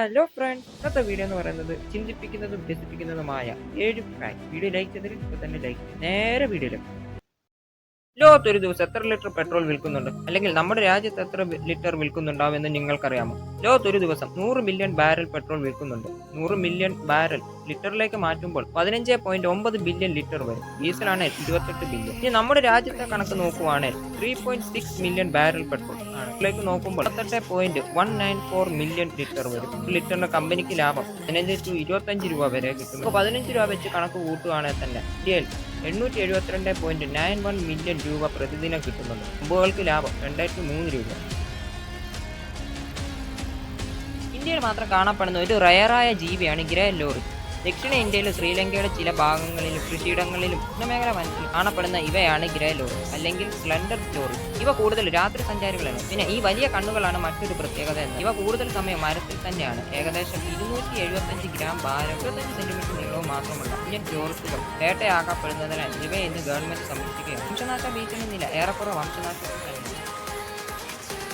Hello friends, ഇന്നത്തെ video എന്ന് പറയുന്നത് ചിന്തിപ്പിക്കുന്നതും രസിപ്പിക്കുന്നതുമായ 7 ഫാക്ട്. വീഡിയോ ലൈക്ക് ചെയ്തിട്ട് ഇപ്പൊ തന്നെ ലൈക്ക് നേരെ വീഡിയോയിലേക്ക്. ലോകത്ത് ഒരു ദിവസം എത്ര ലിറ്റർ പെട്രോൾ വിൽക്കുന്നുണ്ട്, അല്ലെങ്കിൽ നമ്മുടെ രാജ്യത്ത് എത്ര ലിറ്റർ വിൽക്കുന്നുണ്ടാവും എന്ന് നിങ്ങൾക്കറിയാമോ? ലോകത്ത് ഒരു ദിവസം 100 മില്യൺ ബാരൽ പെട്രോൾ വിൽക്കുന്നുണ്ട്. 100 മില്യൺ ബാരൽ ലിറ്ററിലേക്ക് മാറ്റുമ്പോൾ 15.9 ബില്യൺ ലിറ്റർ വരും. ഡീസലാണ് 28 ബില്യൺ. ഇനി നമ്മുടെ രാജ്യത്തെ കണക്ക് നോക്കുവാണെങ്കിൽ 3.6 മില്യൺ ബാരൽ പെട്രോൾ ആണ്. ഇതിലേക്ക് നോക്കുമ്പോൾ 28.194 മില്യൺ ലിറ്റർ വരും. ലിറ്ററിന് കമ്പനിക്ക് ലാഭം 15 to 25 രൂപ വരെ കിട്ടും. അപ്പോൾ 15 രൂപ വെച്ച് കണക്ക് കൂട്ടുകയാണെങ്കിൽ തന്നെ ഇന്ത്യയിൽ 872.91 മില്യൺ രൂപ പ്രതിദിനം കിട്ടുന്നുണ്ട്. മുമ്പുകൾക്ക് ലാഭം 203 രൂപ. ഇന്ത്യയിൽ മാത്രം കാണപ്പെടുന്ന ഒരു റയറായ ജീവിയാണ് ഗ്രേ ലോറി. ദക്ഷിണ ഇന്ത്യയിലും ശ്രീലങ്കയുടെ ചില ഭാഗങ്ങളിലും കൃഷിയിടങ്ങളിലും ഉഷ്ണമേഖല വനത്തിൽ കാണപ്പെടുന്ന ഇവയാണ് ഗ്രേ ലോറി അല്ലെങ്കിൽ സ്ലെൻഡർ ലോറി. ഇവ കൂടുതൽ രാത്രി സഞ്ചാരികളാണ്. പിന്നെ ഈ വലിയ കണ്ണുകളാണ് മറ്റൊരു പ്രത്യേകത എന്ന്. ഇവ കൂടുതൽ സമയം മരത്തിൽ തന്നെയാണ്. ഏകദേശം 275 ഗ്രാം ഭാരം, 25 സെന്റിമീറ്റർ നീളവും മാത്രമുള്ള ഇന്ത്യൻ ലോറികൾ വേട്ടയാക്കപ്പെടുന്നതിനാൽ ഇവയെ ഇന്ന് ഗവൺമെന്റ് സംരക്ഷിക്കുകയാണ്. വംശനാശ ഭീഷണി നില ഏറെക്കുറെ വംശനാശത്തിൽ തന്നെ.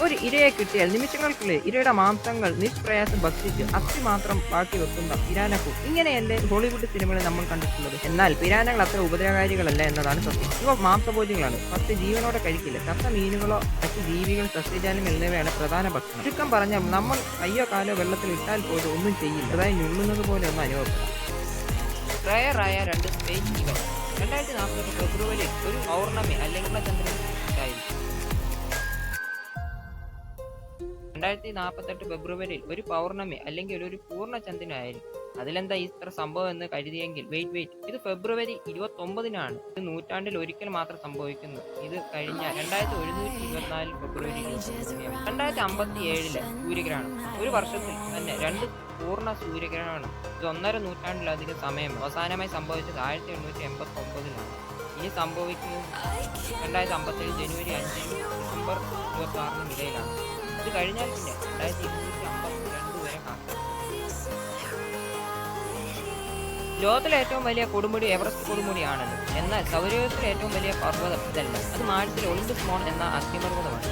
ഒരു ഇരയെ കിട്ടിയാൽ നിമിഷങ്ങൾക്കുള്ളിൽ ഇരയുടെ മാംസങ്ങൾ നിഷ്പ്രയാസം ഭക്ഷിച്ച് അസ്ഥി മാത്രം ബാക്കി വെക്കുന്ന പിരാനക്കും ഇങ്ങനെയല്ലേ ഹോളിവുഡ് സിനിമകളിൽ നമ്മൾ കണ്ടിട്ടുള്ളത്. എന്നാൽ പിരാനകൾ അത്ര ഉപദ്രവകാരികളല്ല എന്നതാണ് സത്യം. ഇവ മാംസഭോജികളാണ്. പക്ഷേ ജീവനോടെ കഴിക്കില്ല. ചത്ത മീനുകളോ മറ്റു ജീവികൾ, സസ്യജാലം എന്നിവയാണ് പ്രധാന ഭക്ഷണം. ചുരുക്കം പറഞ്ഞാൽ നമ്മൾ കയ്യോ കാലോ വെള്ളത്തിൽ ഇട്ടാൽ പോലും ഒന്നും ചെയ്യില്ല. അതായത് ഞുള്ളുന്നത് പോലെ ഒന്നും അനുഭവപ്പെടാം. റയറായ 2 സ്പേസ് ഇവന്റ്. 2040 ഫെബ്രുവരിയിൽ ഒരു പൗർണമി അല്ലെങ്കിൽ ചന്ദ്രൻ ഉണ്ടായിരിക്കും. 2048 ഫെബ്രുവരിയിൽ ഒരു പൗർണമി അല്ലെങ്കിൽ ഒരു പൂർണ്ണചന്ദ്രനായിരിക്കും. അതിലെന്താ ഇത്ര സംഭവം എന്ന് കരുതിയെങ്കിൽ വെയിറ്റ്, ഇത് ഫെബ്രുവരി 29-നാണ്. ഇത് നൂറ്റാണ്ടിൽ ഒരിക്കൽ മാത്രം സംഭവിക്കുന്നു. ഇത് കഴിഞ്ഞ 2124 ഫെബ്രുവരി 2057-ലെ സൂര്യഗ്രഹണം. ഒരു വർഷത്തിൽ തന്നെ 2 പൂർണ്ണ സൂര്യഗ്രഹണം. ഇത് 1.5 നൂറ്റാണ്ടിലധികം സമയം. അവസാനമായി സംഭവിച്ചത് 1889-ലാണ്. ഇനി സംഭവിക്കുന്നത് 2057 ജനുവരി 5-നും ഡിസംബർ 26-നും ഇടയിലാണ്. ഇത് കഴിഞ്ഞാൽ പിന്നെ 2252 വരെ കാക്കാം. ലോകത്തിലെ ഏറ്റവും വലിയ കൊടുമുടി എവറസ്റ്റ് കൊടുമുടിയാണല്ലോ. എന്നാൽ സൗരയൂഥത്തിലെ ഏറ്റവും വലിയ പർവ്വതം ഇതല്ല. അത് മാർസിലെ ഒളിമ്പസ് മോൺ എന്ന അഗ്നിപർവ്വതമാണ്.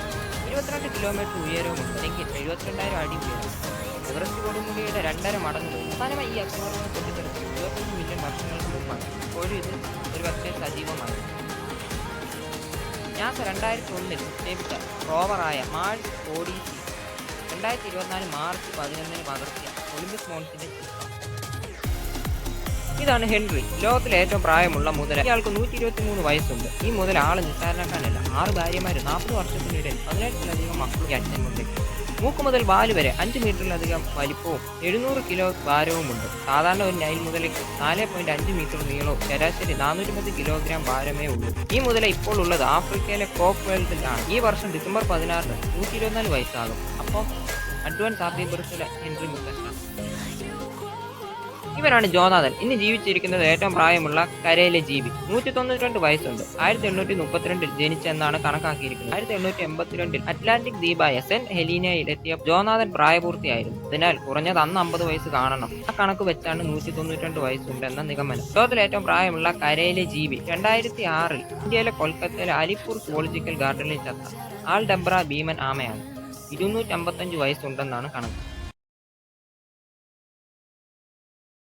22 കിലോമീറ്റർ ഉയരവുമുണ്ട്. എങ്കിൽ 72,000 അടി ഉയരം. എവറസ്റ്റ് കൊടുമുടിയുടെ 2.5 മടങ്ങ് വരും. അവസാനമായി ഈ അഗ്നിപർവ്വതം പൊട്ടിത്തെറിച്ചത് 25 മില്യൺ വർഷങ്ങൾക്ക് മുമ്പാണ്. ഇപ്പോഴും ഇത് ഒരു പക്ഷേ സജീവമാണ്. നാസ 2001-ൽ വിക്ഷേപിച്ച റോവറായ മാർസ് ഓഡിസി 2024 മാർച്ച് 11-ന് പകർത്തിയ ഒളിമ്പസ് മോൺസിന്റെ ചിത്രം. ഇതാണ് ഹെൻറി, ലോകത്തിലെ ഏറ്റവും പ്രായമുള്ള മുതല. ഇയാൾക്ക് 123 വയസ്സുണ്ട്. ഈ മുതല ആള് നിസ്സാരക്കാരനല്ല. 6 ഭാര്യമാര്, 40 വർഷത്തിനിടയിൽ 18-ലധികം മക്കളും ഈ അച്ഛനുണ്ട്. മൂക്ക് മുതൽ വാല് വരെ 5 മീറ്ററിലധികം വലിപ്പവും 700 കിലോ ഭാരവുമുണ്ട്. സാധാരണ ഒരു നൈൽ മുതലയ്ക്ക് 4.5 മീറ്റർ നീളവും ശരാശരി 410 കിലോഗ്രാം ഭാരമേ ഉള്ളൂ. ഈ മുതല ഇപ്പോൾ ഉള്ളത് ആഫ്രിക്കയിലെ കോക്ക് വേൾഡിലാണ്. ഈ വർഷം ഡിസംബർ 16-ന് 124 വയസ്സാകും. അപ്പോൾ അഡ്വാൻസ് ഹാപ്പി ബർത്ത്ഡേ ഹെൻറി മുത്തശ്ശൻ. ഇവരാണ് ജോനാഥൻ. ഇന്ന് ജീവിച്ചിരിക്കുന്നത് ഏറ്റവും പ്രായമുള്ള കരയിലെ ജീവി. 192 വയസ്സുണ്ട്. 1832-ൽ ജനിച്ചെന്നാണ് കണക്കാക്കിയിരിക്കുന്നത്. 1882-ൽ അറ്റ്ലാന്റിക് ദ്വീപായ സെന്റ് ഹെലീനയിൽ എത്തിയ ജോനാഥൻ പ്രായപൂർത്തിയായിരുന്നു. അതിനാൽ കുറഞ്ഞത് അന്ന് 50 വയസ്സ് കാണണം. ആ കണക്ക് വെച്ചാണ് 192 വയസ്സുണ്ടെന്ന നിഗമനം. ലോകത്തിലെ ഏറ്റവും പ്രായമുള്ള കരയിലെ ജീവി 2006-ൽ ഇന്ത്യയിലെ കൊൽക്കത്തയിലെ അലിപ്പൂർ സുവോളജിക്കൽ ഗാർഡനിൽ ചത്ത ആൾ ഡബ്ര ഭീമൻ ആമയാണ്. 255 വയസ്സുണ്ടെന്നാണ് കണക്ക്.